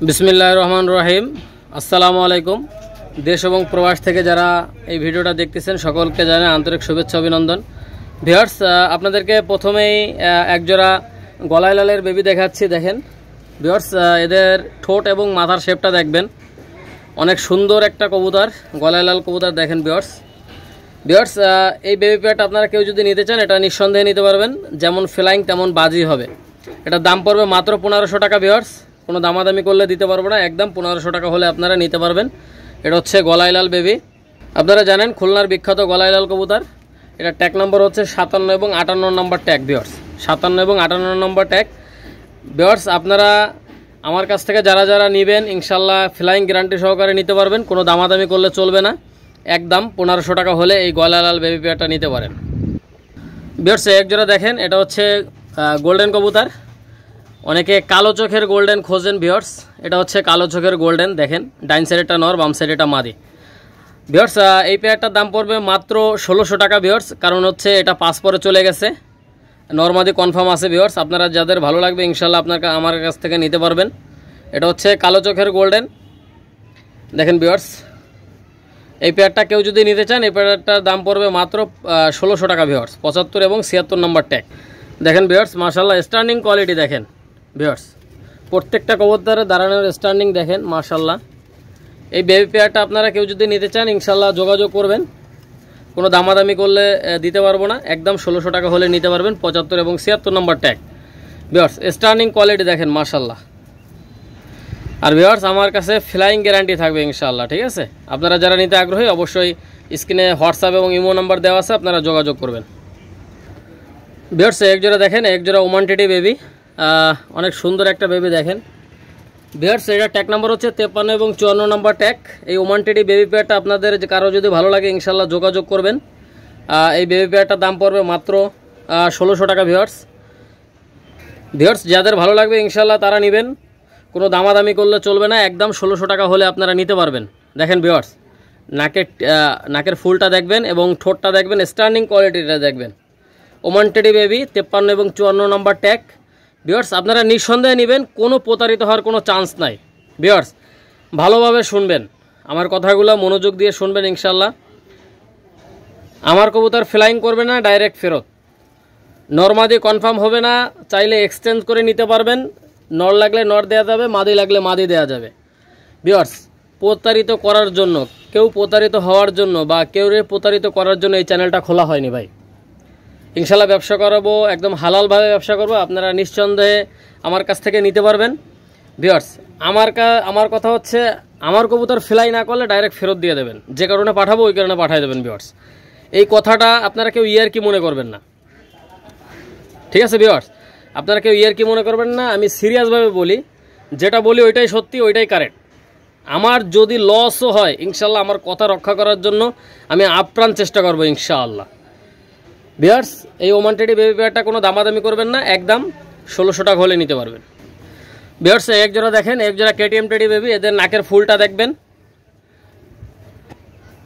বিসমিল্লাহির রহমানির রহিম। আসসালামু আলাইকুম। দেশ এবং প্রবাস থেকে যারা এই ভিডিওটা দেখতেছেন সকলকে জানাই আন্তরিক শুভেচ্ছা অভিনন্দন। ভিউয়ার্স, আপনাদেরকে প্রথমেই একজোড়া গলায় লালের বেবি দেখাচ্ছি। দেখেন ভিউয়ার্স, এদের ঠোঁট এবং মাথার শেপটা দেখবেন, অনেক সুন্দর একটা কবুতর, গলায় লাল কবুতর। দেখেন ভিউয়ার্স, এই বেবি পেয়ারটা আপনারা কেউ যদি নিতে চান এটা নিঃসন্দেহে নিতে পারবেন, যেমন ফ্লাইং তেমন বাজি হবে। এটার দাম পড়বে মাত্র 1500 টাকা। ভিউয়ার্স, কোনো দামাদামি করলে দিতে পারবো না, একদম 1500 টাকা হলে আপনারা নিতে পারবেন। এটা হচ্ছে গলায় লাল বেবি। আপনারা জানেন খুলনার বিখ্যাত গলায় লাল কবুতর। এটা ট্যাগ নম্বর হচ্ছে 57 এবং 58 নম্বর ট্যাগ। ভিউয়ার্স, 57 এবং 58 নম্বর ট্যাগ। ভিউয়ার্স, আপনারা আমার কাছ থেকে যারা যারা নেবেন ইনশাল্লাহ ফ্লাইং গ্যারান্টি সহকারে নিতে পারবেন, কোনো দামাদামি করলে চলবে না, একদম 1500 টাকা হলে এই গলায় লাল বেবি পেয়ারটা নিতে পারেন। ভিউয়ার্স, এক জোড়া দেখেন, এটা হচ্ছে গোল্ডেন কবুতর। অনেকে কালো চোখের গোল্ডেন খোঁজেন। ভিউয়ার্স, এটা হচ্ছে কালো চোখের গোল্ডেন। দেখেন ডাইন সাইডেটা নর, বাম সাইডেটা মাদি। ভিউয়ার্স, এই পেয়ারটার দাম পড়বে মাত্র 1600 টাকা। ভিউয়ার্স, কারণ হচ্ছে এটা পাস পরে চলে গেছে, নরমাদি কনফার্ম আছে। ভিউয়ার্স, আপনারা যাদের ভালো লাগবে ইনশাল্লাহ আমার কাছ থেকে নিতে পারবেন। এটা হচ্ছে কালো চোখের গোল্ডেন। দেখেন ভিউয়ার্স, এই পেয়ারটা কেউ যদি নিতে চান এই পেয়ারটার দাম পড়বে মাত্র 1600 টাকা। ভিউয়ার্স, 75 এবং 76 নম্বর ট্যাগ। দেখেন ভিউয়ার্স, মাশাআল্লাহ স্ট্যান্ডিং কোয়ালিটি দেখেন। ভিউয়ার্স, প্রত্যেকটা কবুতরের দাঁড়ানোর স্ট্যান্ডিং দেখেন মাশাআল্লাহ। এই বেবি পেয়ারটা আপনারা কেউ যদি নিতে চান ইনশাল্লাহ যোগাযোগ করবেন, কোনো দামাদামি করলে দিতে পারবো না, একদম 1600 টাকা হলে নিতে পারবেন। 75 এবং 76 নম্বর ট্যাগ। ভিউয়ার্স, স্ট্যান্ডিং কোয়ালিটি দেখেন মাশাআল্লাহ। আর ভিউয়ার্স, আমার কাছে ফ্লাইং গ্যারান্টি থাকবে ইনশাআল্লাহ। ঠিক আছে, আপনারা যারা নিতে আগ্রহী অবশ্যই স্ক্রিনে হোয়াটসঅ্যাপ এবং ইমো নাম্বার দেওয়া আছে, আপনারা যোগাযোগ করবেন। ভিউয়ার্স, এক জোড়া দেখেন, এক জোড়া ওমান টেডি বেবি, অনেক সুন্দর একটা বেবি দেখেন। ভিউয়ার্স, এটা ট্যাগ নাম্বার হচ্ছে 53 এবং 54 নম্বর ট্যাগ। এই ওমান টেডি বেবি পেয়ারটা আপনাদের কারো যদি ভালো লাগে ইনশাল্লাহ যোগাযোগ করবেন। এই বেবি পেয়ারটার দাম পড়বে মাত্র 1600 টাকা। ভিউয়ার্স, যাদের ভালো লাগবে ইনশাল্লাহ তারা নেবেন, কোনো দামাদামি করলে চলবে না, একদম 1600 টাকা হলে আপনারা নিতে পারবেন। দেখেন ভিউয়ার্স, নাকের ফুলটা দেখবেন এবং ঠোঁটটা দেখবেন, স্ট্যান্ডিং কোয়ালিটিটা দেখবেন। ওমান টেডি বেবি 53 এবং 54 নম্বর ট্যাগ। ভিউয়ার্স, আপনারা নিঃসন্দেহে নেবেন, কোনো প্রতারিত হওয়ার কোনো চান্স নাই। ভিউয়ার্স, ভালোভাবে শুনবেন, আমার কথাগুলো মনোযোগ দিয়ে শুনবেন ইনশাল্লাহ। আমার কবুতর ফ্লাইং করবে না, ডাইরেক্ট ফেরত। নরমাদি কনফার্ম হবে না, চাইলে এক্সচেঞ্জ করে নিতে পারবেন। নর লাগলে নর দেওয়া যাবে, মাদি লাগলে মাদি দেওয়া যাবে। ভিউয়ার্স, প্রতারিত করার জন্য, কেউ প্রতারিত হওয়ার জন্য বা কেউ প্রতারিত করার জন্য এই চ্যানেলটা খোলা হয়নি ভাই। ইনশাল্লাহ ব্যবসা করাবো, একদম হালালভাবে ব্যবসা করবো, আপনারা নিঃসন্দেহে আমার কাছ থেকে নিতে পারবেন। ভিউয়ার্স, আমার কথা হচ্ছে আমার কবুতর ফ্লাই না করলে ডাইরেক্ট ফেরত দিয়ে দেবেন, যে কারণে পাঠাবো ওই কারণে পাঠিয়ে দেবেন। ভিউয়ার্স, এই কথাটা আপনারা কেউ কি মনে করবেন না, ঠিক আছে? ভিউয়ার্স, আপনারা কেউ কি মনে করবেন না, আমি সিরিয়াসভাবে বলি, যেটা বলি ওইটাই সত্যি, ওইটাই কারেক্ট। আমার যদি লসও হয় ইনশাল্লাহ আমার কথা রক্ষা করার জন্য আমি আপ্রাণ চেষ্টা করবো ইনশাআল্লাহ। ভিউয়ার্স, এই ওমান টেডি বেবি পেয়ারটা কোনো দামাদামি করবেন না, একদম 1600 টাকা হলে নিতে পারবেন। ভিউয়ার্স, এক জোড়া দেখেন, এক জোড়া কেটিএম টেডি বেবি, এদের নাকের ফুলটা দেখবেন।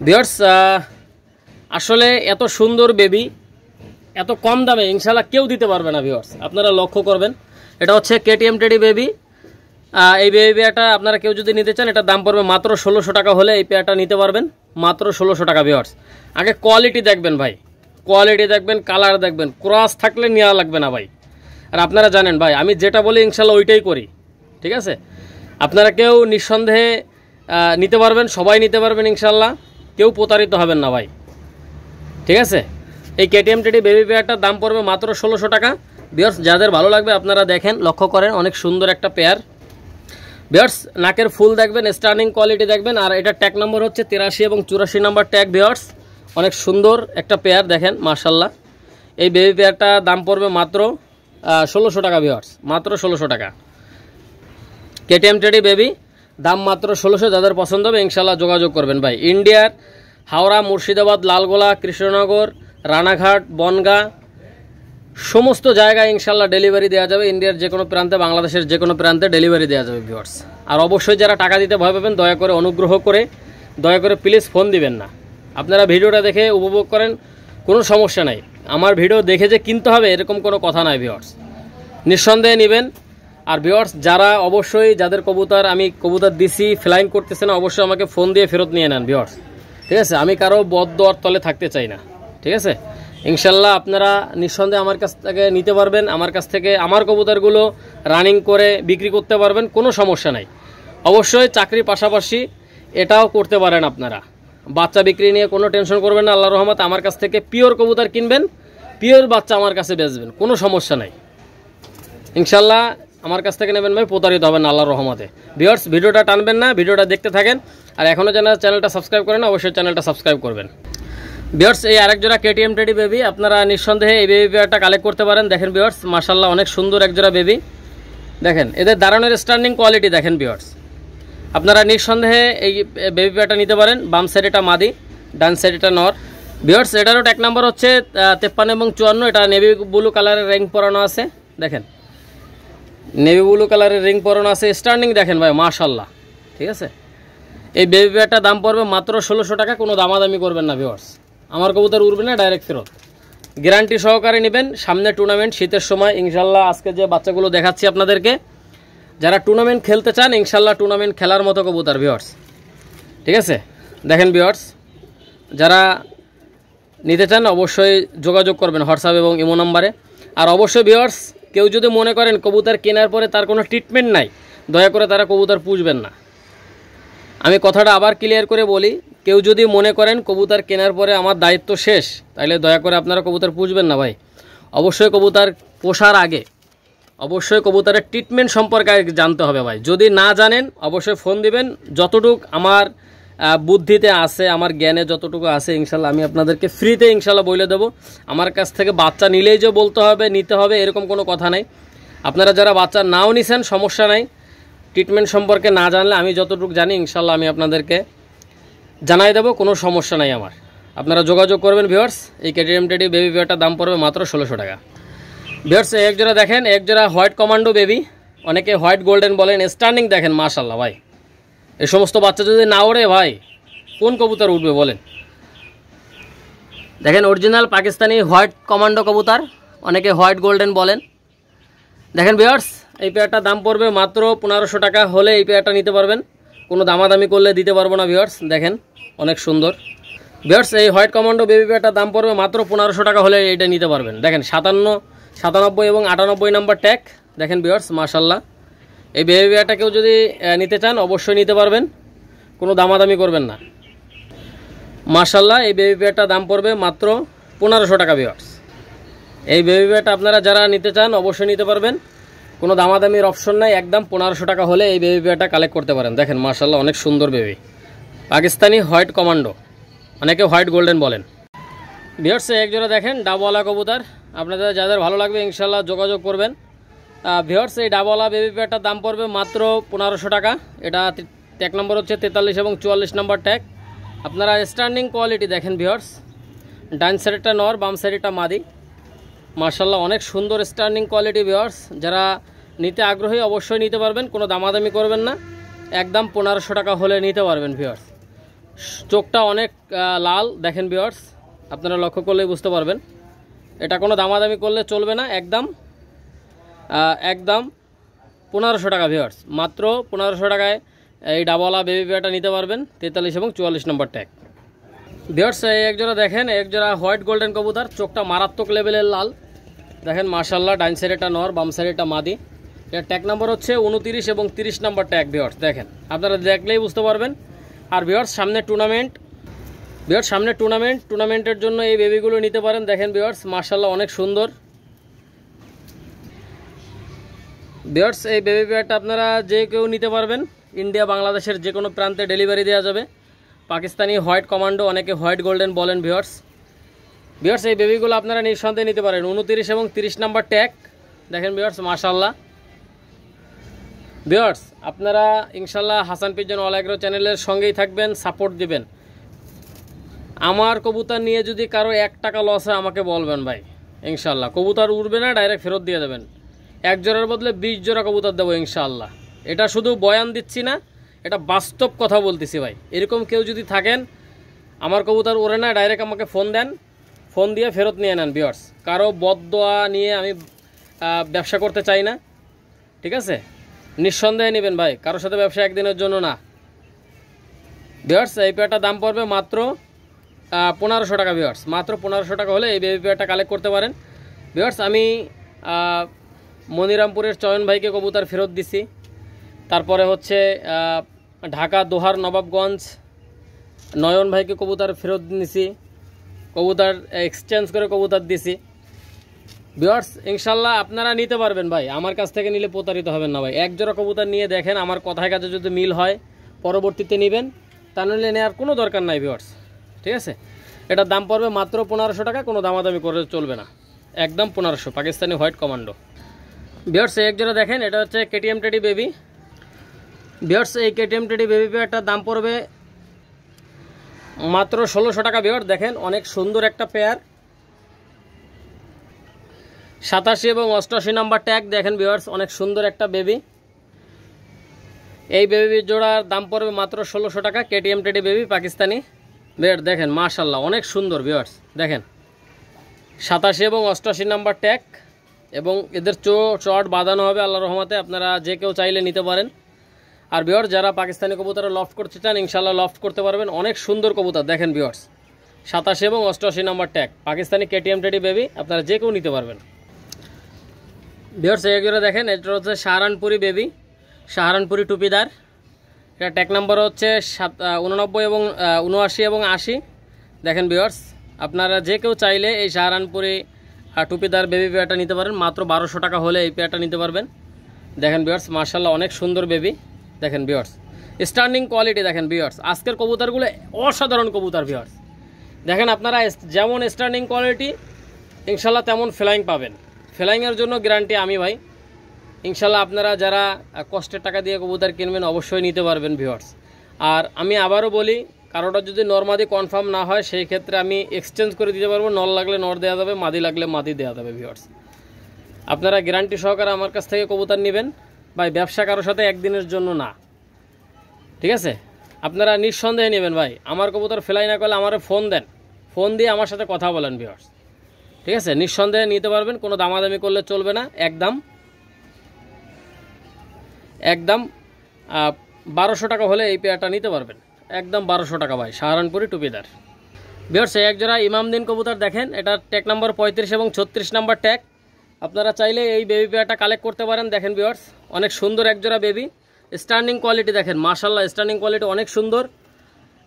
ভিউয়ার্স, আসলে এত সুন্দর বেবি এত কম দামে ইনশাল্লাহ কেউ দিতে পারবে না। ভিউয়ার্স, আপনারা লক্ষ্য করবেন, এটা হচ্ছে কেটিএম টেডি বেবি। এই বেবি পেয়ারটা আপনারা কেউ যদি নিতে চান এটার দাম পড়বে মাত্র 1600 টাকা হলে এই পেয়ারটা নিতে পারবেন, মাত্র 1600 টাকা। ভিউয়ার্স, আগে কোয়ালিটি দেখবেন ভাই, কোয়ালিটি দেখবেন, কালার দেখবেন, ক্রস থাকলে নেওয়া লাগবে না ভাই। আর আপনারা জানেন ভাই, আমি যেটা বলি ইনশাল্লাহ ওইটাই করি, ঠিক আছে? আপনারা কেউ নিঃসন্দেহে নিতে পারবেন, সবাই নিতে পারবেন ইনশাল্লাহ, কেউ প্রতারিত হবেন না ভাই, ঠিক আছে? এই কেটিএম টেডি বেবি পেয়ারটার দাম পড়বে মাত্র 1600 টাকা। ভিউয়ার্স, যাদের ভালো লাগবে আপনারা দেখেন, লক্ষ্য করেন, অনেক সুন্দর একটা পেয়ার। ভিউয়ার্স, নাকের ফুল দেখবেন, স্ট্যান্ডিং কোয়ালিটি দেখবেন। আর এটা ট্যাগ নম্বর হচ্ছে 83 এবং 84 নম্বর ট্যাগ। ভিউয়ার্স, অনেক সুন্দর একটা পেয়ার দেখেন মাশাআল্লাহ। এই বেবি পেয়ারটা দাম পড়বে মাত্র 1600 টাকা। ভিউয়ার্স, মাত্র 1600 টাকা। কেটিএম টেডি বেবি, দাম মাত্র 1600। যাদের পছন্দ হবে ইনশাল্লাহ যোগাযোগ করবেন ভাই। ইন্ডিয়ার হাওড়া, মুর্শিদাবাদ, লালগোলা, কৃষ্ণনগর, রানাঘাট, বনগাঁ সমস্ত জায়গায় ইনশাল্লাহ ডেলিভারি দেওয়া যাবে। ইন্ডিয়ার যে কোনো প্রান্তে, বাংলাদেশের যে কোনো প্রান্তে ডেলিভারি দেওয়া যাবে। ভিউয়ার্স, আর অবশ্যই যারা টাকা দিতে ভয় পাবেন দয়া করে, অনুগ্রহ করে দয়া করে প্লিজ ফোন দিবেন না। আপনারা ভিডিওটা দেখে উপভোগ করেন, কোনো সমস্যা নাই। আমার ভিডিও দেখে যে কিনতে হবে এরকম কোনো কথা নাই। ভিউয়ার্স, নিঃসন্দেহে নেবেন, আর ভিউয়ার্স যারা অবশ্যই যাদের কবুতর আমি কবুতর দিছি ফ্লাইং করতেছে না, অবশ্যই আমাকে ফোন দিয়ে ফেরত নিয়ে নেন ভিউয়ার্স, ঠিক আছে? আমি কারো বদদোয়ার তলে থাকতে চাই না, ঠিক আছে? ইনশাল্লাহ আপনারা নিঃসন্দেহে আমার কাছ থেকে নিতে পারবেন, আমার কাছ থেকে আমার কবুতরগুলো রানিং করে বিক্রি করতে পারবেন, কোনো সমস্যা নাই। অবশ্যই চাকরির পাশাপাশি এটাও করতে পারেন আপনারা। বাচ্চা বিক্রি নিয়ে কোনো টেনশন করবেন না, আল্লাহর রহমতে আমার কাছ থেকে পিওর কবুতর কিনবেন, পিওর বাচ্চা আমার কাছে বেচবেন, কোনো সমস্যা নাই। ইনশাল্লাহ আমার কাছ থেকে নেবেন ভাই, প্রতারিত হবেন না আল্লাহর রহমতে। ভিউয়ার্স ভিডিওটা টানবেন না, ভিডিওটা দেখতে থাকেন। আর এখনও যেন চ্যানেলটা সাবস্ক্রাইব করেন, অবশ্যই চ্যানেলটা সাবস্ক্রাইব করবেন। ভিউয়ার্স এই আরেক জোড়া কেটিএম টেডি বেবি, আপনারা নিঃসন্দেহে এই বেবি পেয়ারটা কালেক্ট করতে পারেন। দেখেন ভিউয়ার্স মাশাআল্লাহ অনেক সুন্দর এক জোড়া বেবি, দেখেন এদের দাঁড়ানোর স্ট্যান্ডিং কোয়ালিটি দেখেন ভিউয়ার্স। আপনারা নিঃসন্দেহে এই বেবি পেয়ারটা নিতে পারেন। বাম সাইড এটা মাদি, ডান সাইড এটা নর। ভিউয়ার্স এটারও ট্যাগ নাম্বার হচ্ছে 53 এবং 54। এটা নেভি ব্লু কালারের রিং পরানো আছে, দেখেন নেভি ব্লু কালারের রিং পরানো আছে। স্ট্যান্ডিং দেখেন ভাই মাশাআল্লাহ, ঠিক আছে? এই বেবি পেয়ারটার দাম পড়বে মাত্র 1600 টাকা, কোনো দামাদামি করবেন না ভিউয়ার্স। আমার কবুতর উড়বে না, ডাইরেক্ট ফেরত, গ্যারান্টি সহকারে নেবেন। সামনে টুর্নামেন্ট, শীতের সময় ইনশাল্লাহ আজকে যে বাচ্চাগুলো দেখাচ্ছি আপনাদেরকে, যারা টুর্নামেন্ট খেলতে চান ইনশাল্লাহ টুর্নামেন্ট খেলার মতো কবুতর ভিউয়ার্স, ঠিক আছে? দেখেন ভিউয়ার্স যারা নিতে চান অবশ্যই যোগাযোগ করবেন হোয়াটসঅ্যাপ এবং ইমো নাম্বারে। আর অবশ্যই ভিউয়ার্স কেউ যদি মনে করেন কবুতর কেনার পরে তার কোনো ট্রিটমেন্ট নাই, দয়া করে তারা কবুতর পুষবেন না। আমি কথাটা আবার ক্লিয়ার করে বলি, কেউ যদি মনে করেন কবুতর কেনার পরে আমার দায়িত্ব শেষ, তাহলে দয়া করে আপনারা কবুতর পুষবেন না ভাই। অবশ্যই কবুতর পোষার আগে অবশ্যই কবুতরের ট্রিটমেন্ট সম্পর্কে জানতে হবে ভাই। যদি না জানেন অবশ্যই ফোন দিবেন, যতটুক আমার বুদ্ধিতে আছে, আমার জ্ঞানে যতটুকু আছে ইনশাল্লাহ আমি আপনাদেরকে ফ্রিতে ইনশাল্লাহ বলে দেবো। আমার কাছ থেকে বাচ্চা নিলেই যে বলতে হবে নিতে হবে এরকম কোনো কথা নাই। আপনারা যারা বাচ্চা নাও নিছেন সমস্যা নাই, ট্রিটমেন্ট সম্পর্কে না জানলে আমি যতটুকু জানি ইনশাল্লাহ আমি আপনাদেরকে জানাই দেবো, কোনো সমস্যা নাই আমার। আপনারা যোগাযোগ করবেন ভিউয়ার্স। এই কেটিএম টেডি বেবি পেয়ারটার দাম পড়বে মাত্র 1600 টাকা। ভিউয়ার্স এক জোড়া দেখেন, এক জোড়া হোয়াইট কমান্ডো বেবি, অনেকে হোয়াইট গোল্ডেন বলেন। স্ট্যান্ডিং দেখেন মাশাআল্লাহ ভাই, এই সমস্ত বাচ্চা যদি না ওড়ে ভাই কোন কবুতর উঠবে বলেন? দেখেন অরিজিনাল পাকিস্তানি হোয়াইট কমান্ডো কবুতর, অনেকে হোয়াইট গোল্ডেন বলেন। দেখেন ভিউয়ার্স এই পেয়ারটার দাম পড়বে মাত্র 1500 টাকা, হলে এই পেয়ারটা নিতে পারবেন, কোনো দামাদামি করলে দিতে পারবো না ভিউয়ার্স। দেখেন অনেক সুন্দর ভিউয়ার্স, এই হোয়াইট কমান্ডো বেবি পেয়ারটার দাম পড়বে মাত্র 1500 টাকা, হলে এটা নিতে পারবেন। দেখেন 57, 97 এবং 98 নাম্বার ট্যাগ, দেখেন ভিউয়ার্স মাশাআল্লাহ। এই বেবি পেয়ারটা কেউ যদি নিতে চান অবশ্যই নিতে পারবেন, কোনো দামাদামি করবেন না। মাশাআল্লাহ এই বেবি পেয়ারটার দাম পড়বে মাত্র 1500 টাকা ভিউয়ার্স। এই বেবি পেয়ারটা আপনারা যারা নিতে চান অবশ্যই নিতে পারবেন, কোনো দামাদামির অপশন নাই, একদম 1500 টাকা হলে এই বেবি পেয়ারটা কালেক্ট করতে পারেন। দেখেন মাশাআল্লাহ অনেক সুন্দর বেবি, পাকিস্তানি হোয়াইট কমান্ডো, অনেকে হোয়াইট গোল্ডেন বলেন। ভিউয়ার্স এক জোড়া দেখেন ডাবওয়ালা কবুতর, আপনাদের যাদের ভালো লাগবে ইনশাল্লাহ যোগাযোগ করবেন। ভিউয়ার্স এই ডাবওয়ালা বেবি পেয়ারটার দাম পড়বে মাত্র 1500 টাকা। এটা ট্যাগ নম্বর হচ্ছে 43 এবং 44 নাম্বার ট্যাগ। আপনারা স্ট্যান্ডিং কোয়ালিটি দেখেন ভিউয়ার্স, ডান সাইডটা নর, বাম সাইডটা মাদি, মাশাআল্লাহ অনেক সুন্দর স্ট্যান্ডিং কোয়ালিটি ভিউয়ার্স। যারা নিতে আগ্রহী অবশ্যই নিতে পারবেন, কোনো দামাদামি করবেন না, একদম 1500 টাকা হলে নিতে পারবেন ভিউয়ার্স। চোখটা অনেক লাল দেখেন ভিউয়ার্স, আপনারা লক্ষ্য করলেই বুঝতে পারবেন। এটা কোনো দামাদামি করলে চলবে না, একদম 1500 টাকা ভিউয়ার্স, মাত্র 1500 টাকায় এই ডাবওয়ালা বেবি পেয়ারটা নিতে পারবেন। 43 এবং 44 নম্বর ট্যাগ। ভিউয়ার্স এই এক জোড়া দেখেন, এক জোড়া হোয়াইট গোল্ডেন কবুতর, চোখটা মারাত্মক লেভেলের লাল, দেখেন মাশাআল্লাহ। ডান সাইডেটা নর, বাম সাইডেটা মাদি। এর ট্যাগ নাম্বার হচ্ছে 29 এবং 30 নম্বর ট্যাগ ভিউয়ার্স, দেখেন আপনারা দেখলেই বুঝতে পারবেন। আর ভিউয়ার্স সামনে টুর্নামেন্টের জন্য এই বেবিগুলো নিতে পারেন। দেখেন ভিউয়ার্স মাশাআল্লাহ অনেক সুন্দর। ভিউয়ার্স এই বেবি পেয়ারটা আপনারা যে কেউ নিতে পারবেন, ইন্ডিয়া বাংলাদেশের যে কোনো প্রান্তে ডেলিভারি দেওয়া যাবে। পাকিস্তানি হোয়াইট কমান্ডো, অনেকে হোয়াইট গোল্ডেন বলেন ভিউয়ার্স। এই বেবিগুলো আপনারা নিঃসন্দেহে নিতে পারেন। 29 এবং 30 নাম্বার ট্যাগ, দেখেন ভিউয়ার্স মাশাআল্লাহ। ভিউয়ার্স আপনারা ইনশাল্লাহ হাসান পিজন অল এগ্রো চ্যানেলের সঙ্গেই থাকবেন, সাপোর্ট দিবেন। আমার কবুতর নিয়ে যদি কারো 1 টাকা লস হয় আমাকে বলবেন ভাই, ইনশাল্লাহ কবুতর উড়বে না, ডাইরেক্ট ফেরত দিয়ে দেবেন। 1 জোড়ার বদলে 20 জোড়া কবুতর দেবো ইনশাআল্লাহ। এটা শুধু বয়ান দিচ্ছি না, এটা বাস্তব কথা বলতেছি ভাই। এরকম কেউ যদি থাকেন আমার কবুতর ওড়ে না, ডাইরেক্ট আমাকে ফোন দেন, ফোন দিয়ে ফেরত নিয়ে নেন ভিউয়ার্স। কারো বদদোয়া নিয়ে আমি ব্যবসা করতে চাই না, ঠিক আছে, নিঃসন্দেহে নেবেন ভাই, কারোর সাথে ব্যবসা একদিনের জন্য না। ভিউয়ার্স এই পেয়ারটার দাম পড়বে মাত্র 1500 টাকা। ভিউয়ার্স মাত্র 1500 টাকা হলে এই বেবি পেয়ারটা কালেক্ট করতে পারেন। ভিউয়ার্স আমি মনিরামপুরের চয়ন ভাইকে কবুতর ফেরত দিছি, তারপরে হচ্ছে ঢাকা দোহার নবাবগঞ্জ নয়ন ভাইকে কবুতর ফেরত নিছি, কবুতর এক্সচেঞ্জ করে কবুতর দিছি। ভিউয়ার্স ইনশাল্লাহ আপনারা নিতে পারবেন ভাই, আমার কাছ থেকে নিলে প্রতারিত হবেন না ভাই। এক জোড়া কবুতর নিয়ে দেখেন, আমার কথায় কাছে যদি মিল হয় পরবর্তীতে নেবেন, তা নিলে নেওয়ার কোনো দরকার নাই ভিউয়ার্স, ঠিক আছে। এটার দাম পড়বে মাত্র 1500 টাকা, কোনো দামাদামি করে চলবে না, একদম 1500, পাকিস্তানি হোয়াইট কমান্ডো। ভিউয়ার্স এক জোড়া দেখেন, এটা হচ্ছে কেটিএম টেডি বেবি। ভিউয়ার্স এই কেটিএম টেডি বেবি পেয়ারটার দাম পড়বে মাত্র 1600 টাকা। ভিউয়ার্স দেখেন অনেক সুন্দর একটা পেয়ার, 87 এবং 88 নাম্বার ট্যাগ দেখেন ভিউয়ার্স, অনেক সুন্দর একটা বেবি। এই বেবি জোড়ার দাম পড়বে মাত্র 1600 টাকা, KTM teddy baby Pakistani bed দেখেন মাশাল্লাহ অনেক সুন্দর। ভিউয়ার্স দেখেন 87 এবং 88 নাম্বার ট্যাগ, এবং এদের চট বাঁধানো হবে আল্লাহর রহমতে, আপনারা যে কেউ চাইলে নিতে পারেন। আর ভিউয়ার্স যারা পাকিস্তানি কবুতরে লফট করতে চান ইনশাল্লাহ লফট করতে পারবেন, অনেক সুন্দর কবুতর দেখেন ভিউয়ার্স, 87 এবং 88 number tag Pakistani KTM teddy baby, আপনারা যে কেউ নিতে পারবেন। ভিউয়ার্স এই জোড়া দেখেন, এটা হচ্ছে সাহারানপুরি বেবি, সাহারানপুরি টুপিদার। এটা ট্যাগ নাম্বার হচ্ছে 89 এবং 79 এবং 80 দেখেন ভিউয়ার্স, আপনারা যে কেউ চাইলে এই সাহারানপুরি টুপিদার বেবি পেয়ারটা নিতে পারেন, মাত্র 1200 টাকা হলে এই পেয়ারটা নিতে পারবেন। দেখেন ভিউয়ার্স মাশাআল্লাহ অনেক সুন্দর বেবি দেখেন ভিউয়ার্স, স্ট্যান্ডিং কোয়ালিটি দেখেন ভিউয়ার্স, আজকের কবুতরগুলো অসাধারণ কবুতর ভিউয়ার্স। দেখেন আপনারা যেমন স্ট্যান্ডিং কোয়ালিটি ইনশাল্লাহ তেমন ফ্লাইং পাবেন, ফ্লাইংয়ের জন্য গ্যারান্টি আমি ভাই। ইনশাল্লাহ আপনারা যারা কষ্টের টাকা দিয়ে কবুতর কিনবেন অবশ্যই নিতে পারবেন ভিউয়ার্স। আর আমি আবারও বলি, কারোটা যদি নরমাদি কনফার্ম না হয় সেই ক্ষেত্রে আমি এক্সচেঞ্জ করে দিতে পারবো, নর লাগলে নর দেওয়া যাবে, মাদি লাগলে মাদি দেওয়া যাবে ভিউয়ার্স। আপনারা গ্যারান্টি সহকারে আমার কাছ থেকে কবুতর নেবেন ভাই, ব্যবসা কারোর সাথে একদিনের জন্য না, ঠিক আছে। আপনারা নিঃসন্দেহে নেবেন ভাই, আমার কবুতর ফ্লাই না করলে আমারে ফোন দেন, ফোন দিয়ে আমার সাথে কথা বলেন ভিউয়ার্স, ঠিক আছে। নিঃসন্দেহে নিতে পারবেন, কোনো দামাদামি করলে চলবে না, একদম 1200 টাকা হলে এই পেয়ারটা নিতে পারবেন, একদম 1200 টাকা ভাই, সাহারানপুরি টুপিদার। ভিউয়ার্স এক জোড়া ইমামদিন কবুতর দেখেন, এটা ট্যাগ নাম্বার 35 এবং 36 নাম্বার ট্যাগ, আপনারা চাইলে এই বেবি পেয়ারটা কালেক্ট করতে পারেন। দেখেন ভিউয়ার্স অনেক সুন্দর এক জোড়া বেবি, স্ট্যান্ডিং কোয়ালিটি দেখেন মাশাআল্লাহ, স্ট্যান্ডিং কোয়ালিটি অনেক সুন্দর।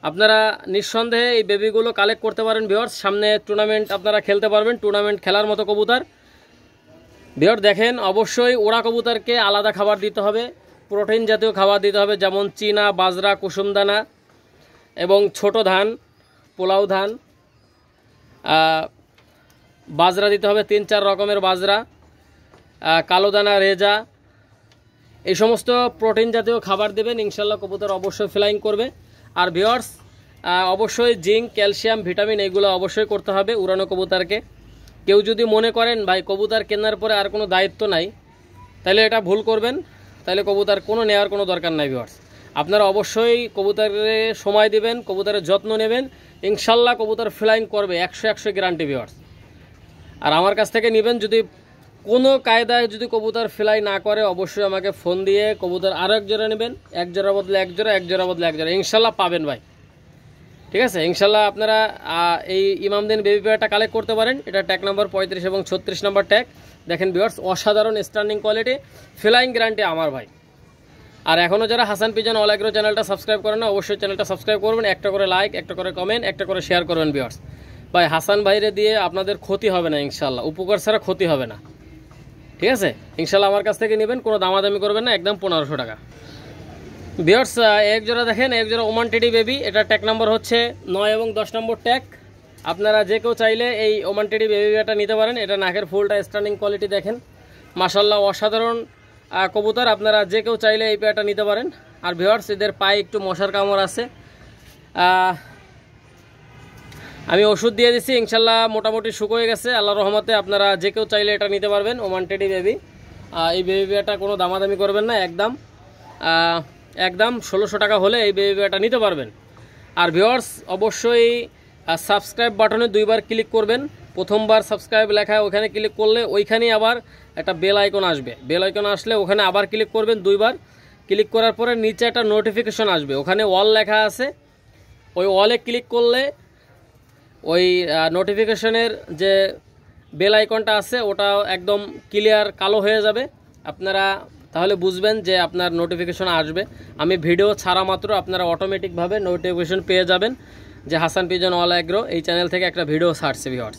আপনারা নিঃসন্দেহে এই বেবিগুলো কালেক্ট করতে পারেন ভিউয়ার্স, সামনে টুর্নামেন্ট আপনারা খেলতে পারবেন, টুর্নামেন্ট খেলার মতো কবুতর। ভিউয়ার্স দেখেন অবশ্যই ওড়া কবুতরকে আলাদা খাবার দিতে হবে, প্রোটিন জাতীয় খাবার দিতে হবে, যেমন চীনা, বাজরা, কুসুমদানা এবং ছোট ধান, পোলাও ধান, বাজরা দিতে হবে 3-4 রকমের বাজরা, কালো দানা, রেজা, এই সমস্ত প্রোটিন জাতীয় খাবার দেবেন, ইনশাল্লাহ কবুতর অবশ্যই ফ্লাইং করবে। আর ভিউয়ার্স অবশ্যই জিঙ্ক, ক্যালসিয়াম, ভিটামিন এইগুলো অবশ্যই করতে হবে উড়ানো কবুতরকে। কেউ যদি মনে করেন ভাই কবুতর কেনার পরে আর কোনো দায়িত্ব নাই, তাহলে এটা ভুল করবেন, তাহলে কবুতর কোনো নেওয়ার কোনো দরকার নাই ভিউয়ার্স। আপনারা অবশ্যই কবুতরে সময় দিবেন, কবুতরের যত্ন নেবেন, ইনশাল্লাহ কবুতর ফ্লাইং করবে, 100 গ্যারান্টি ভিউয়ার্স। আর আমার কাছ থেকে নেবেন, যদি কোনো কায়দায় যদি কবুতর ফ্লাই না করে অবশ্যই আমাকে ফোন দিয়ে কবুতর আরও এক জোড়া নেবেন, এক জোড়া বদলে এক জোড়া, এক জোড়া বদলে এক জোড়া, ইনশাল্লাহ পাবেন ভাই, ঠিক আছে। ইনশাল্লাহ আপনারা এই ইমামদিন বেবি পেয়ারটা কালেক্ট করতে পারেন। এটা ট্যাগ নাম্বার 35 এবং 36 নাম্বার ট্যাগ দেখেন ভিউয়ার্স, অসাধারণ স্ট্যান্ডিং কোয়ালিটি, ফ্লাইং গ্যারান্টি আমার ভাই। আর এখনও যারা হাসান পিজন অল এগ্রো চ্যানেলটা সাবস্ক্রাইব করেন না, অবশ্যই চ্যানেলটা সাবস্ক্রাইব করবেন, একটা করে লাইক, একটা করে কমেন্ট, একটা করে শেয়ার করবেন ভিউয়ার্স। ভাই হাসান ভাইরে দিয়ে আপনাদের ক্ষতি হবে না ইনশাল্লাহ, উপকার ছাড়া ক্ষতি হবে না, ঠিক আছে। ইনশাল্লাহ আমার কাছ থেকে নেবেন, কোনো দামাদামি করবেন না, একদম 1500 টাকা। ভিউয়ার্স এক জোড়া দেখেন, এক জোড়া ওমান টেডি বেবি, এটা ট্যাগ নাম্বার হচ্ছে 9 এবং 10 নম্বর ট্যাগ। আপনারা যে কেউ চাইলে এই ওমান টেডি বেবিটা নিতে পারেন। এটা নাকের ফুলটা স্ট্যান্ডিং কোয়ালিটি দেখেন মাশাআল্লাহ, অসাধারণ কবুতর, আপনারা যে কেউ চাইলে এই পেয়ারটা নিতে পারেন। আর ভিউয়ার্স এদের পায়ে একটু মশার কামড় আছে, আমি ওষুধ দিয়ে দিছি, ইনশাল্লাহ মোটামুটি শুকিয়ে গেছে আল্লাহর রহমতে। আপনারা যে কেউ চাইলে এটা নিতে পারবেন, ওমান টেডি বেবি। এই বেবি পেয়ারটা কোনো দামাদামি করবেন না, একদম 1600 টাকা হলে এই বেবি পেয়ারটা নিতে পারবেন। আর ভিউয়ার্স অবশ্যই সাবস্ক্রাইব বাটনে 2বার ক্লিক করবেন, প্রথমবার সাবস্ক্রাইব লেখা ওখানে ক্লিক করলে ওইখানেই আবার একটা বেল আইকন আসবে। বেল আইকন আসলে ওখানে আবার ক্লিক করবেন, 2বার ক্লিক করার পরে নিচে একটা নোটিফিকেশন আসবে, ওখানে অল লেখা আছে, ওই অলে ক্লিক করলে ওই নোটিফিকেশনের যে বেল আইকনটা আছে ওটা একদম ক্লিয়ার কালো হয়ে যাবে। আপনারা তাহলে বুঝবেন যে আপনার নোটিফিকেশন আসবে। আমি ভিডিও ছাড়া মাত্র আপনারা অটোমেটিকভাবে নোটিফিকেশন পেয়ে যাবেন যে হাসান পিজন অল এগ্রো এই চ্যানেল থেকে একটা ভিডিও ছাড়ছে। ভিউয়ার্স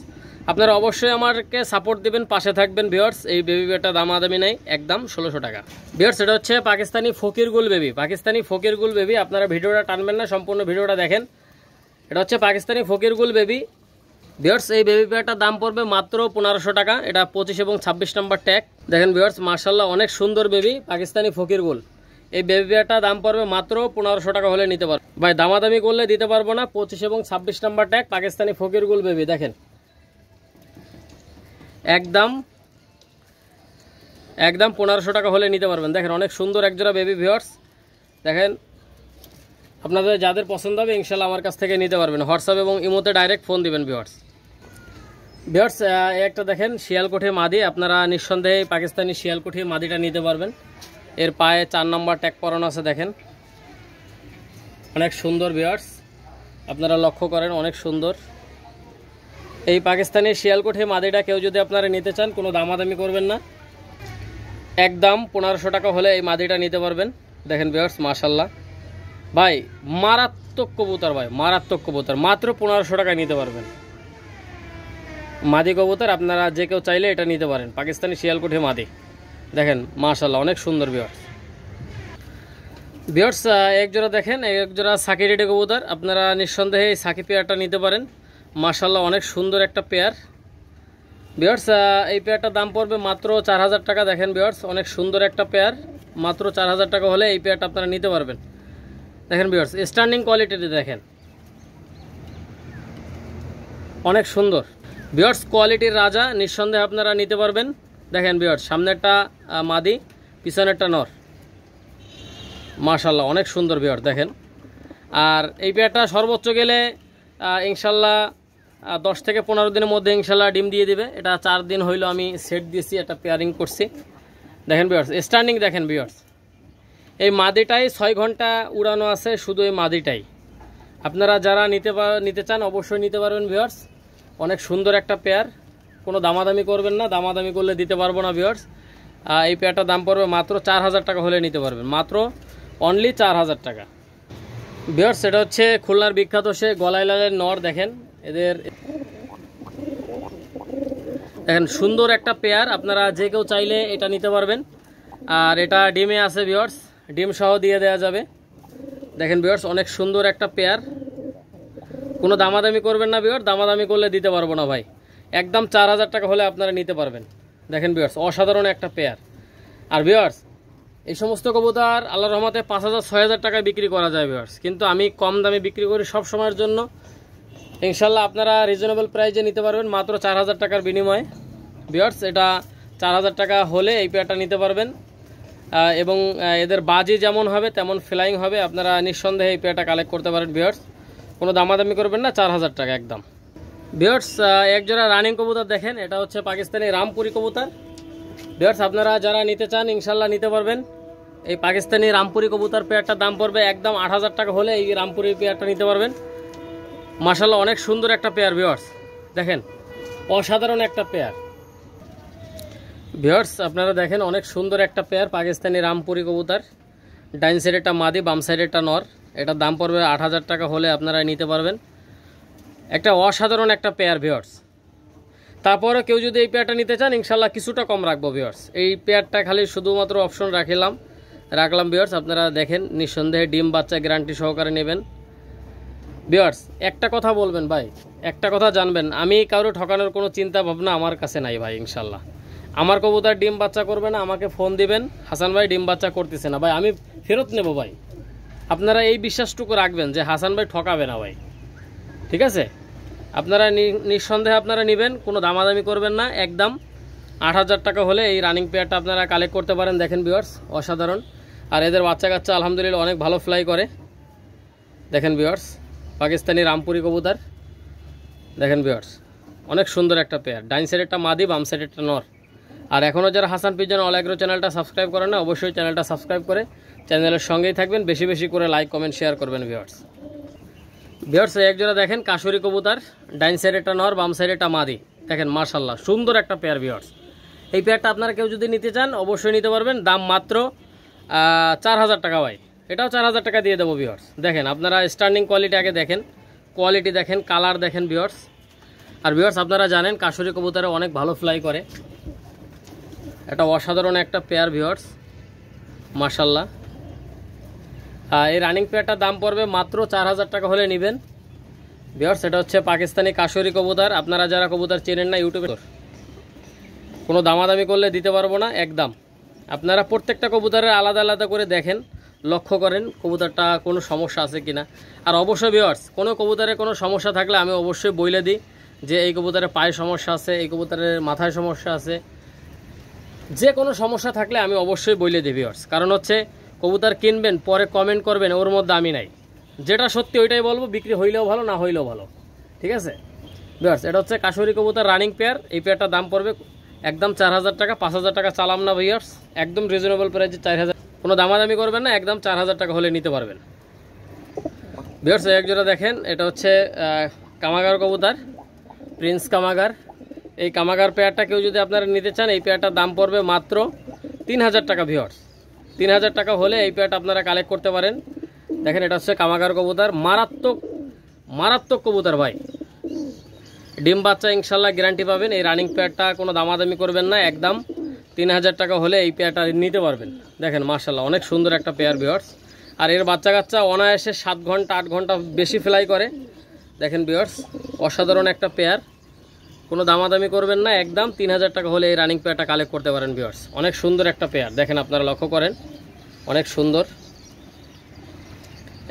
আপনারা অবশ্যই আমাকে সাপোর্ট দিবেন, পাশে থাকবেন। ভিউয়ার্স এই বেবি পেয়ারটা দামাদামি নেই, একদম 1600 টাকা। ভিউয়ার্স এটা হচ্ছে পাকিস্তানি ফকিরগুল বেবি, পাকিস্তানি ফকিরগুল বেবি। আপনারা ভিডিওটা টানবেন না, সম্পূর্ণ ভিডিওটা দেখেন। এটা হচ্ছে পাকিস্তানি ফকিরগুল বেবি। ভিউয়ার্স এই বেবি পেয়ারটার দাম পড়বে মাত্র 1500 টাকা। এটা 25 এবং 26 নম্বর ট্যাগ। দেখেন ভিউয়ার্স মাশাআল্লাহ অনেক সুন্দর বেবি, পাকিস্তানি ফকিরগুল। এই বেবি পেয়ারটার দাম পড়বে মাত্র 1500 টাকা হলে নিতে পারবো ভাই, দামাদামি করলে দিতে পারবো না। 25 এবং 26 নম্বর ট্যাগ, পাকিস্তানি ফকিরগুল বেবি। দেখেন একদম 1500 টাকা হলে নিতে পারবেন। দেখেন অনেক সুন্দর একজোড়া বেবি। ভিউয়ার্স দেখেন আপনাদের যাদের পছন্দ হবে ইনশাল্লাহ আমার কাছ থেকে নিতে পারবেন। হোয়াটসঅ্যাপ এবং ইমোতে ডাইরেক্ট ফোন দিবেন। ভিউয়ার্স একটা দেখেন শিয়ালকোঠি মাদি, আপনারা নিঃসন্দেহে পাকিস্তানি শিয়ালকোঠি মাদিটা নিতে পারবেন। এর পায়ে 4 নম্বর ট্যাগ পরানো আছে, দেখেন অনেক সুন্দর। ভিউয়ার্স আপনারা লক্ষ্য করেন অনেক সুন্দর এই পাকিস্তানি শিয়ালকোঠি মাদিটা। কেউ যদি আপনারা নিতে চান কোনো দামাদামি করবেন না, একদম 1500 টাকা হলে এই মাদিটা নিতে পারবেন। দেখেন ভিউয়ার্স মাশাআল্লাহ ভাই মারাত্মক কবুতর, ভাই মারাত্মক কবুতর, মাত্র 1500 টাকায় নিতে পারবেন মাদি কবুতর। আপনারা যে কেউ চাইলে এটা নিতে পারেন, পাকিস্তানি শিয়ালকোঠি মাদি। দেখেন মাশাআল্লাহ অনেক সুন্দর। ভিউয়ার্স একজোড়া দেখেন, একজোড়া সাকি রেডি কবুতর। আপনারা নিঃসন্দেহে এই সাকি পেয়ারটা নিতে পারেন। মাশাআল্লাহ অনেক সুন্দর একটা পেয়ার। ভিউয়ার্স এই পেয়ারটার দাম পড়বে মাত্র 4000 টাকা। দেখেন ভিউয়ার্স অনেক সুন্দর একটা পেয়ার, মাত্র 4000 টাকা হলে এই পেয়ারটা আপনারা নিতে পারবেন। দেখেন ভিউয়ার্স স্ট্যান্ডিং কোয়ালিটিতে দেখেন অনেক সুন্দর। ভিউয়ার্স কোয়ালিটির রাজা, নিঃসন্দেহে আপনারা নিতে পারবেন। দেখেন ভিউয়ার্স সামনেরটা মাদি, পিছনেরটা নর। মাশাআল্লাহ অনেক সুন্দর ভিউয়ার্স দেখেন। আর এই পেয়ারটা সর্বোচ্চ গেলে ইনশাল্লাহ 10 থেকে 15 দিনের মধ্যে ইনশাল্লাহ ডিম দিয়ে দিবে। এটা 4 দিন হইলো আমি সেট দিয়েছি, একটা পেয়ারিং করছি। দেখেন ভিউয়ার্স স্ট্যান্ডিং দেখেন। ভিউয়ার্স এই মাদিটাই 6 ঘন্টা উড়ানো আছে, শুধু এই মাদিটাই। আপনারা যারা নিতে চান অবশ্যই নিতে পারবেন। ভিউয়ার্স অনেক সুন্দর একটা পেয়ার, কোনো দামাদামি করবেন না, দামাদামি করলে দিতে পারবো না। ভিউয়ার্স এই পেয়ারটার দাম পড়বে মাত্র 4000 টাকা হলে নিতে পারবেন, মাত্র অনলি 4000 টাকা। ভিউয়ার্স এটা হচ্ছে খুলনার বিখ্যাত সে গলায় লালের নর। দেখেন এদের দেখেন সুন্দর একটা পেয়ার, আপনারা যে কেউ চাইলে এটা নিতে পারবেন। আর এটা ডিমে আছে ভিউয়ার্স, ডিম সহ দিয়ে দেওয়া যাবে। দেখেন ভিউয়ার্স অনেক সুন্দর একটা পেয়ার, কোনো দামাদামি করবেন না ভিউয়ার্স, দামাদামি করলে দিতে পারবো না ভাই। একদম 4000 টাকা হলে আপনারা নিতে পারবেন। দেখেন ভিউয়ার্স অসাধারণ একটা পেয়ার। আর ভিউয়ার্স এই সমস্ত কবুতর আল্লাহর রহমতে 5000-6000 টাকায় বিক্রি করা যায় ভিউয়ার্স, কিন্তু আমি কম দামে বিক্রি করি সব সময়ের জন্য। ইনশাল্লাহ আপনারা রিজনেবল প্রাইসে নিতে পারবেন মাত্র 4000 টাকার বিনিময়ে। ভিউয়ার্স এটা 4000 টাকা হলে এই পেয়ারটা নিতে পারবেন। এবং এদের বাজি যেমন হবে তেমন ফ্লাইং হবে। আপনারা নিঃসন্দেহে এই পেয়ারটা কালেক্ট করতে পারেন। ভিউয়ার্স কোনো দামাদামি করবেন না, 4000 টাকা একদম। ভিউয়ার্স একজোড়া রানিং কবুতর দেখেন, এটা হচ্ছে পাকিস্তানি রামপুরি কবুতর। ভিউয়ার্স আপনারা যারা নিতে চান ইনশাল্লাহ নিতে পারবেন। এই পাকিস্তানি রামপুরি কবুতর পেয়ারটার দাম পড়বে একদম 8000 টাকা হলে এই রামপুরি পেয়ারটা নিতে পারবেন। মাশাআল্লাহ অনেক সুন্দর একটা পেয়ার। ভিউয়ার্স দেখেন অসাধারণ একটা পেয়ার। ভিউয়ার্স আপনারা দেখেন অনেক সুন্দর একটা পেয়ার পাকিস্তানি রামপুরি কবুতর। ডাইন সাইডেরটা মাদি, বাম সাইডেরটা নর। এটার দাম পড়বে 8000 টাকা হলে আপনারা নিতে পারবেন। একটা অসাধারণ একটা পেয়ার ভিউয়ার্স। তারপরে কেউ যদি এই পেয়ারটা নিতে চান ইনশাল্লাহ কিছুটা কম রাখবো ভিউয়ার্স। এই পেয়ারটা খালি শুধুমাত্র অপশন রাখলাম ভিউয়ার্স। আপনারা দেখেন নিঃসন্দেহে ডিম বাচ্চা গ্যারান্টি সহকারে নেবেন। ভিউয়ার্স একটা কথা বলবেন ভাই, একটা কথা জানবেন, আমি কারো ঠকানোর কোনো চিন্তা ভাবনা আমার কাছে নাই ভাই। ইনশাল্লাহ আমার কবুতর ডিম বাচ্চা করবে না, আমাকে ফোন দিবেন হাসান ভাই ডিম বাচ্চা করতেছে না ভাই, আমি ফেরত নেব ভাই। আপনারা এই বিশ্বাসটুকু রাখবেন যে হাসান ভাই ঠকাবে না ভাই, ঠিক আছে? আপনারা নিঃসন্দেহে আপনারা নেবেন, কোনো দামাদামি করবেন না। একদম 8000 টাকা হলে এই রানিং পেয়ারটা আপনারা কালেক্ট করতে পারেন। দেখেন ভিউয়ার্স অসাধারণ। আর এদের বাচ্চা কাচ্চা আলহামদুলিল্লাহ অনেক ভালো ফ্লাই করে। দেখেন ভিউয়ার্স পাকিস্তানি রামপুরি কবুতর। দেখেন ভিউয়ার্স অনেক সুন্দর একটা পেয়ার। ডাইন সাইডেরটা মাদি, বাম সাইডেরটা নর। আর এখনও যারা হাসান পিজন অল এগ্রো চ্যানেলটা সাবস্ক্রাইব করেন না, অবশ্যই চ্যানেলটা সাবস্ক্রাইব করে চ্যানেলের সঙ্গেই থাকবেন। বেশি বেশি করে লাইক কমেন্ট শেয়ার করবেন ভিউয়ার্স। ভিউয়ার্স এক জোড়া দেখেন কাশুরি কবুতর, ডাইন সাইডেরটা নর, বাম সাইডেরটা মাদি। দেখেন মাশাআল্লাহ সুন্দর একটা পেয়ার ভিউয়ার্স। এই পেয়ারটা আপনারা কেউ যদি নিতে চান অবশ্যই নিতে পারবেন। দাম মাত্র 4000 টাকা ভাই। এটাও 4000 টাকা দিয়ে দেবো ভিউয়ার্স। দেখেন আপনারা স্ট্যান্ডিং কোয়ালিটি আগে দেখেন, কোয়ালিটি দেখেন, কালার দেখেন ভিউয়ার্স। আর ভিউয়ার্স আপনারা জানেন কাশুরি কবুতরে অনেক ভালো ফ্লাই করে। এটা অসাধারণ একটা পেয়ার ভিউয়ার্স মাশাআল্লাহ। এই রানিং পেয়ারটার দাম পড়বে মাত্র 4000 টাকা হলে নেবেন ভিউয়ার্স। এটা হচ্ছে পাকিস্তানি কাশুরি কবুতর। আপনারা যারা কবুতর চেনেন না ইউটিউবে, কোনো দামাদামি করলে দিতে পারবো না একদম। আপনারা প্রত্যেকটা কবুতরের আলাদা আলাদা করে দেখেন, লক্ষ্য করেন কবুতরটা কোনো সমস্যা আছে কিনা। আর অবশ্যই ভিউয়ার্স কোনো কবুতরে কোনো সমস্যা থাকলে আমি অবশ্যই বলে দিই যে এই কবুতরের পায়ে সমস্যা আছে, এই কবুতরের মাথায় সমস্যা আছে। যে কোনো সমস্যা থাকলে আমি অবশ্যই বলে দিই ভিউয়ার্স। কারণ হচ্ছে কবুতর কিনবেন পরে কমেন্ট করবেন ওর মধ্যে আমি নাই, যেটা সত্যি ওইটাই বলবো। বিক্রি হইলেও ভালো, না হইলেও ভালো, ঠিক আছে ভিউয়ার্স। এটা হচ্ছে কাশুরি কবুতর রানিং পেয়ার। এই পেয়ারটার দাম পড়বে একদম 4000 টাকা। 5000 টাকা চালাম না ভিউয়ার্স, একদম রিজনেবল প্রাইসে 4000। কোনো দামাদামি করবেন না, একদম 4000 টাকা হলে নিতে পারবেন ভিউয়ার্স। এক জোড়া দেখেন, এটা হচ্ছে কামাগার কবুতর, প্রিন্স কামাগার। এই কামাগার পেয়ারটা কেউ যদি আপনারা নিতে চান এই পেয়ারটার দাম পড়বে মাত্র 3000 টাকা ভিউয়ার্স। 3000 টাকা হলে এই পেয়ারটা আপনারা কালেক্ট করতে পারেন। দেখেন এটা হচ্ছে কামাগার কবুতর, মারাত্মক মারাত্মক কবুতর ভাই। ডিম বাচ্চা ইনশাল্লাহ গ্যারান্টি পাবেন। এই রানিং পেয়ারটা কোনো দামাদামি করবেন না, একদম 3000 টাকা হলে এই পেয়ারটা নিতে পারবেন। দেখেন মাশাআল্লাহ অনেক সুন্দর একটা পেয়ার ভিউয়ার্স। আর এর বাচ্চা কাচ্চা অনায়াসে 7 ঘন্টা 8 ঘন্টা বেশি ফ্লাই করে। দেখেন ভিউয়ার্স অসাধারণ একটা পেয়ার, কোনো দামাদামি করবেন না, একদম 3000 টাকা হলে এই রানিং পেয়ারটা কালেক্ট করতে পারেন ভিউয়ার্স। অনেক সুন্দর একটা পেয়ার, দেখেন আপনারা লক্ষ্য করেন অনেক সুন্দর।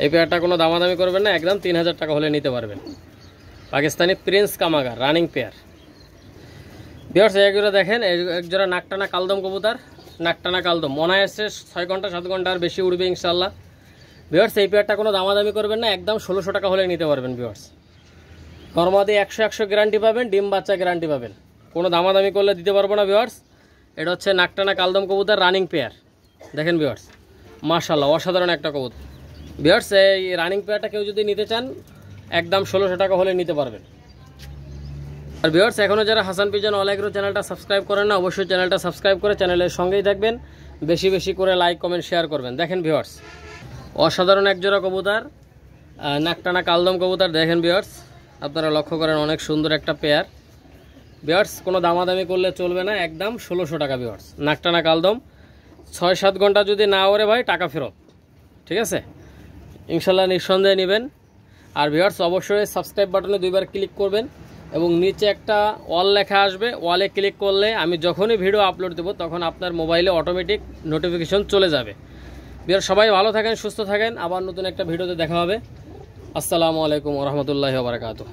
এই পেয়ারটা কোনো দামাদামি করবেন না, একদম 3000 টাকা হলে নিতে পারবেন। পাকিস্তানি প্রিন্স কামাগার রানিং পেয়ার ভিউয়ার্স। এক জোড়া দেখেন, এক জোড়া নাকটানা কালদম কবুতর, নাকটানা কালদম অনায়াসে 6 ঘন্টা 7 ঘন্টা আর বেশি উড়বে ইনশাল্লাহ ভিউয়ার্স। এই পেয়ারটা কোনো দামাদামি করবেন না, একদম 1600 টাকা হলে নিতে পারবেন ভিউয়ার্স। নরমাদি 100 গ্যারান্টি পাবেন, ডিম বাচ্চা গ্যারান্টি পাবেন। কোনো দামাদামি করলে দিতে পারবো না ভিউয়ার্স। এটা হচ্ছে নাকটানা কালদম কবুতর রানিং পেয়ার। দেখেন ভিউয়ার্স মাশাআল্লাহ অসাধারণ একটা কবুতর ভিউয়ার্স। এই রানিং পেয়ারটা কেউ যদি নিতে চান একদম 1600 টাকা হলে নিতে পারবেন। আর ভিউয়ার্স এখনও যারা হাসান পিজন অল এগ্রো চ্যানেলটা সাবস্ক্রাইব করেন না অবশ্যই চ্যানেলটা সাবস্ক্রাইব করে চ্যানেলের সঙ্গেই থাকবেন। বেশি বেশি করে লাইক কমেন্ট শেয়ার করবেন। দেখেন ভিউয়ার্স অসাধারণ এক জোড়া কবুতর, নাকটানা কালদম কবুতর। দেখেন ভিউয়ার্স আপনারা লক্ষ্য করেন অনেক সুন্দর একটা পেয়ার ভিউয়ার্স। কোনো দামাদামি করলে চলবে না, একদম 1600 টাকা ভিউয়ার্স। নাকটানা কালদম 6-7 ঘন্টা যদি না ওরে ভাই টাকা ফেরত, ঠিক আছে ইনশাল্লাহ নিঃসন্দেহে নেবেন। আর ভিউয়ার্স অবশ্যই সাবস্ক্রাইব বাটনে 2বার ক্লিক করবেন এবং নিচে একটা অল লেখা আসবে, ওয়ালে ক্লিক করলে আমি যখনই ভিডিও আপলোড দেবো তখন আপনার মোবাইলে অটোমেটিক নোটিফিকেশন চলে যাবে। ভিউয়ার্স সবাই ভালো থাকেন, সুস্থ থাকেন, আবার নতুন একটা ভিডিওতে দেখা হবে। আসসালামু আলাইকুম ওয়া রাহমাতুল্লাহি ওয়া বারাকাতুহু।